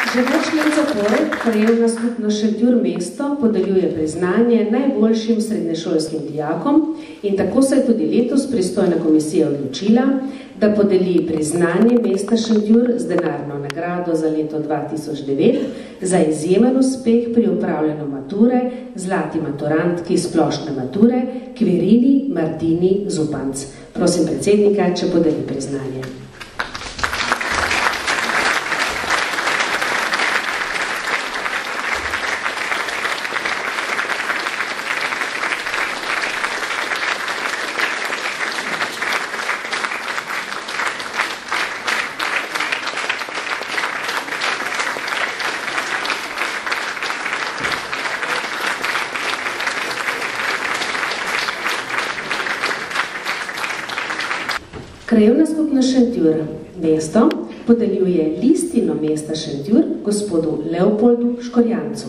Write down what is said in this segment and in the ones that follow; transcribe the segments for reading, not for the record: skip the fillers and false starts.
Že več let zapored Krajevna skupnost Šentjur mesto podeljuje priznanje najboljšim srednješolskim dijakom in tako se je tudi letos pristojna komisija odločila, da podeli priznanje mesta Šentjur z denarno nagrado za leto 2009 za izjemen uspeh pri upravljanju mature zlati maturantki splošne mature Kvirini Martini Zupanc. Prosim predsednika, če podeli priznanje. Krajevna skupnost Šentjur mesto podeljuje listino mesta Šentjur gospodu Leopoldu Škorjancu.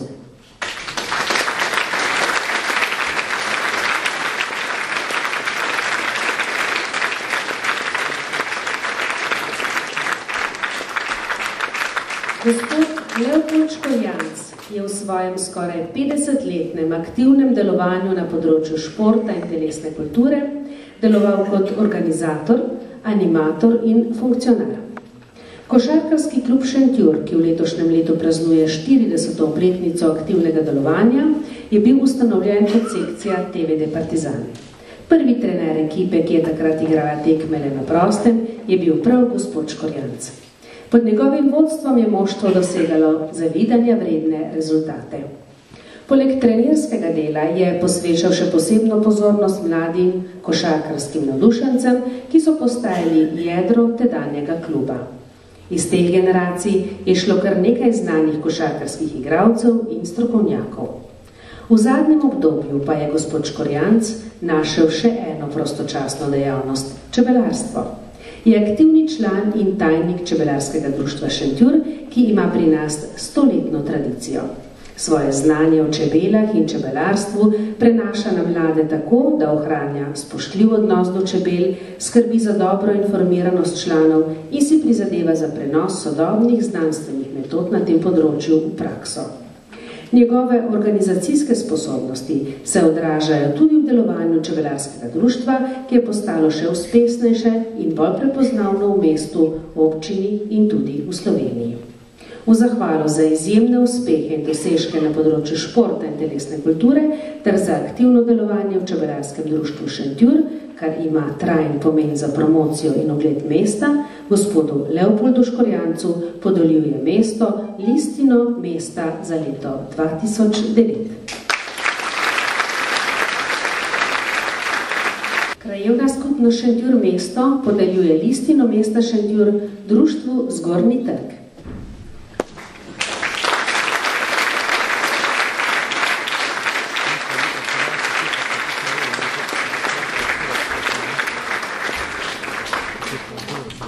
Gospod Leopold Škorjanc je v svojem skoraj 50-letnem aktivnem delovanju na področju športa in telesne kulture deloval kot organizator, animator in funkcionar. Košarkarski klub Šentjur, ki v letošnjem letu praznuje 40. obletnico aktivnega delovanja, je bil ustanovljen kot sekcija TVD Partizani. Prvi trener ekipe, ki je takrat igrala tekmele na prostem, je bil prav gospod Škorjanc. Pod njegovim vodstvom je moštvo dosegalo zavidanja vredne rezultate. Poleg trenerskega dela je posvečal še posebno pozornost mladim košarkarskim navdušencem, ki so postajali jedro tedanjega kluba. Iz teh generacij je šlo kar nekaj znanih košarkarskih igralcev in strokovnjakov. V zadnjem obdobju pa je gospod Škorjanc našel še eno prostočasno dejavnost – čebelarstvo. Je aktivni član in tajnik čebelarskega društva Šentjur, ki ima pri nas 100-letno tradicijo. Svoje znanje o čebelah in čebelarstvu prenaša na mlade tako, da ohranja spoštljiv odnos do čebel, skrbi za dobro informiranost članov in si prizadeva za prenos sodobnih znanstvenih metod na tem področju v prakso. Njegove organizacijske sposobnosti se odražajo tudi v delovanju čebelarskega društva, ki je postalo še uspešnejše in bolj prepoznavno v mestu, občini in tudi v Sloveniji. V zahvalo za izjemne uspehe in dosežke na področju športa in telesne kulture ter za aktivno delovanje v čebelarskem društvu Šentjur, kar ima trajen pomen za promocijo in ogled mesta, gospodu Leopoldu Škorjancu podeljuje mesto listino mesta za leto 2009. Krajevna skupnost Šentjur mesto podeljuje listino mesta Šentjur društvu Zgornji trg.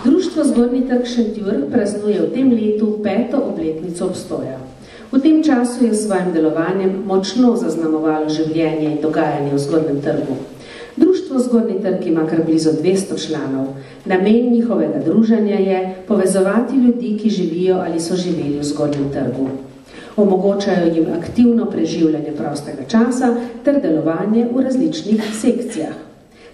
Društvo Zgornji trg Šentjur praznuje v tem letu 5. obletnico obstoja. V tem času je s svojim delovanjem močno zaznamovalo življenje in dogajanje v Zgornjem trgu. Društvo Zgornji trg ima kar blizu 200 članov. Namen njihovega druženja je povezovati ljudi, ki živijo ali so živeli v Zgornjem trgu. Omogočajo jim aktivno preživljanje prostega časa ter delovanje v različnih sekcijah.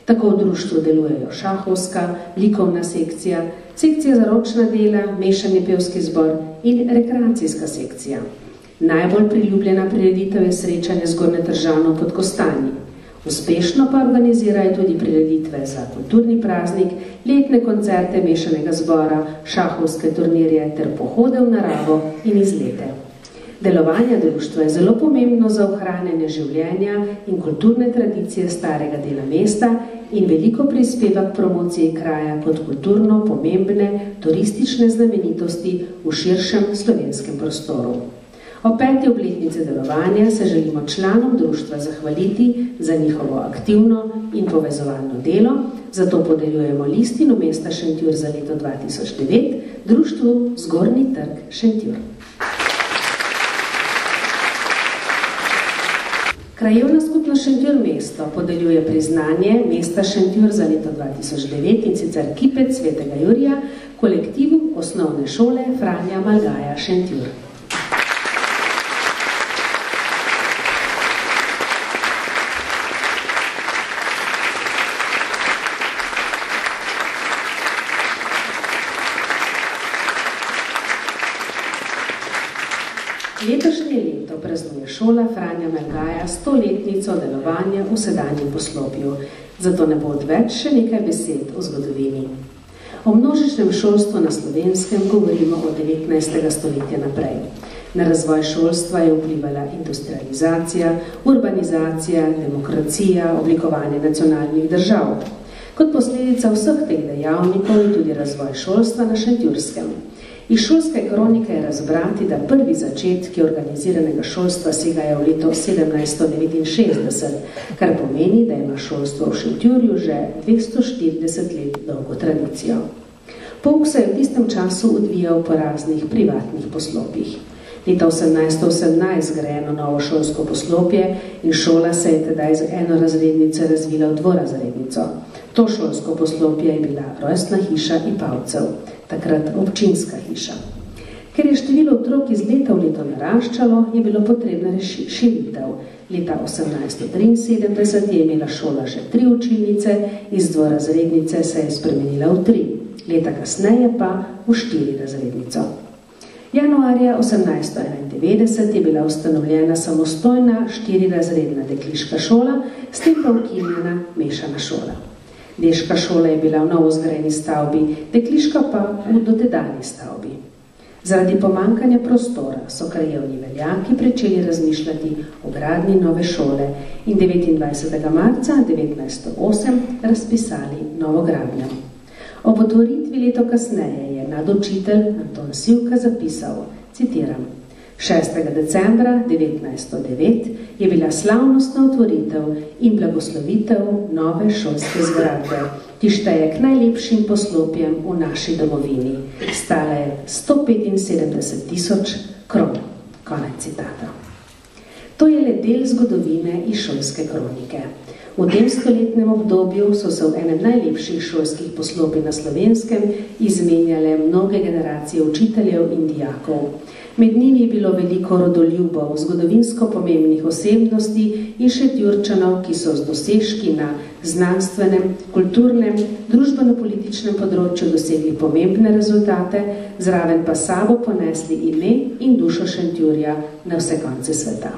Tako v društvu delujejo šahovska, likovna sekcija, sekcija za ročna dela, mešani pevski zbor in rekreacijska sekcija. Najbolj priljubljena prireditev je srečanje Zgornjetržanov pod Kostanji. Uspešno pa organizirajo tudi prireditve za kulturni praznik, letne koncerte mešanega zbora, šahovske turnirje ter pohode v naravo in izlete. Delovanje društva je zelo pomembno za ohranjanje življenja in kulturne tradicije starega dela mesta in veliko prispeva k promociji kraja kot kulturno pomembne turistične znamenitosti v širšem slovenskem prostoru. Ob 5. obletnici delovanja se želimo članom društva zahvaliti za njihovo aktivno in povezovalno delo, zato podeljujemo listino mesta Šentjur za leto 2009 društvu Zgornji trg Šentjur. Krajevna skupnost Šentjur mesto podeljuje priznanje mesta Šentjur za leto 2009 in sicer kipec Svetega Jurija kolektivu osnovne šole Franja Malgaja Šentjur. Letošnje leto praznuje šola Franja Malgaja 100-letnico delovanja v sedanjem poslopju, zato ne bo odveč še nekaj besed o zgodovini. O množičnem šolstvu na Slovenskem govorimo od 19. stoletja naprej. Na razvoj šolstva je vplivala industrializacija, urbanizacija, demokracija, oblikovanje nacionalnih držav. Kot posledica vseh teh dejavnikov je tudi razvoj šolstva na Šentjurskem. Iz šolske kronike je razbrati, da prvi začetki organiziranega šolstva segajo v leto 1769, kar pomeni, da ima šolstvo v Šentjurju že 240 let dolgo tradicijo. Pouk se je v tistem času odvijal po raznih privatnih poslopjih. Leta 1818 zgrajeno novo šolsko poslopje in šola se je tedaj z enorazrednice razvila v dvorazrednico. To šolsko poslopje je bila rojstna hiša Ipavcev, takrat občinska hiša. Ker je število otrok iz leta v leto naraščalo, je bilo potrebna širitev. Leta 1873 je imela šola že 3 učilnice, iz dvorazrednice se je spremenila v 3, leta kasneje pa v 4 razrednico. Januarja 1891 je bila ustanovljena samostojna 4-razredna dekliška šola, s tem pa ukinjena mešana šola. Deška šola je bila v novo zgrajeni stavbi, dekliška pa v dotedanji stavbi. Zaradi pomankanja prostora so krajevni veljaki pričeli razmišljati o gradnji nove šole in 29. marca 1908 razpisali novo gradnjo. Ob otvoritvi leto kasneje je nadučitelj Anton Sivka zapisal, citiram, 6. decembra 1909 je bila slavnostna otvoritev in blagoslovitev nove šolske zgradbe, ki šteje k najlepšim poslopjem v naši domovini. Stala je 175.000 kron. Konec citata. To je le del zgodovine iz šolske kronike. V tem stoletnem obdobju so se v enem najlepših šolskih poslopij na Slovenskem izmenjale mnoge generacije učiteljev in dijakov. Med njimi je bilo veliko rodoljubov, zgodovinsko pomembnih osebnosti in Šentjurčanov, ki so z dosežki na znanstvenem, kulturnem, družbeno-političnem področju dosegli pomembne rezultate, zraven pa sabo ponesli ime in dušo Šentjurja na vse konce sveta.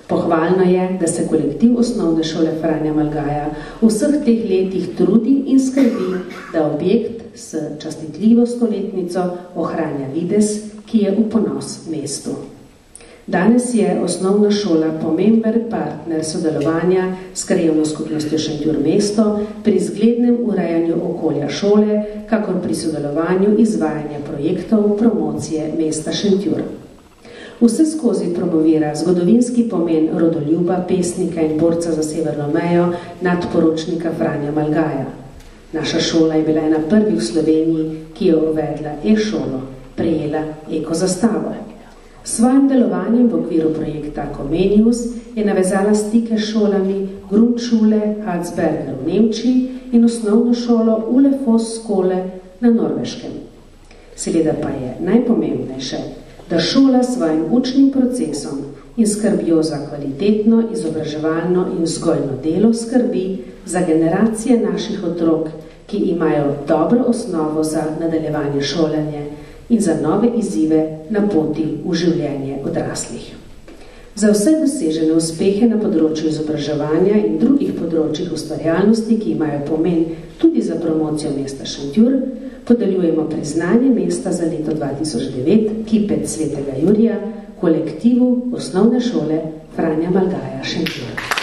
Pohvalno je, da se kolektiv osnovne šole Franja Malgaja v vseh teh letih trudi in skrbi, da objekt s častitljivo stoletnico ohranja videz, ki je v ponos mestu. Danes je osnovna šola pomemben partner sodelovanja s krajevno skupnostjo Šentjur mesto pri zglednem urejanju okolja šole, kakor pri sodelovanju izvajanja projektov promocije mesta Šentjur. Vse skozi promovira zgodovinski pomen rodoljuba, pesnika in borca za severno mejo, nadporočnika Franja Malgaja. Naša šola je bila ena prvih v Sloveniji, ki je uvedla e-šolo, prejela eko-zastavo. S svojim delovanjem v okviru projekta Comenius je navezala stike s šolami Grundschule Harzberger v Nemčiji in osnovno šolo Ulefoss Skole na Norveškem. Seveda pa je najpomembnejše, da šola svojim učnim procesom in skrbjo za kvalitetno, izobraževalno in vzgojno delo skrbi za generacije naših otrok, ki imajo dobro osnovo za nadaljevanje šolanja in za nove izzive na poti v življenje odraslih. Za vse dosežene uspehe na področju izobraževanja in drugih področjih ustvarjalnosti, ki imajo pomen tudi za promocijo mesta Šentjur, podeljujemo priznanje mesta za leto 2009 Kipec Svetega Jurija kolektivu osnovne šole Franja Malgaja Šentjur.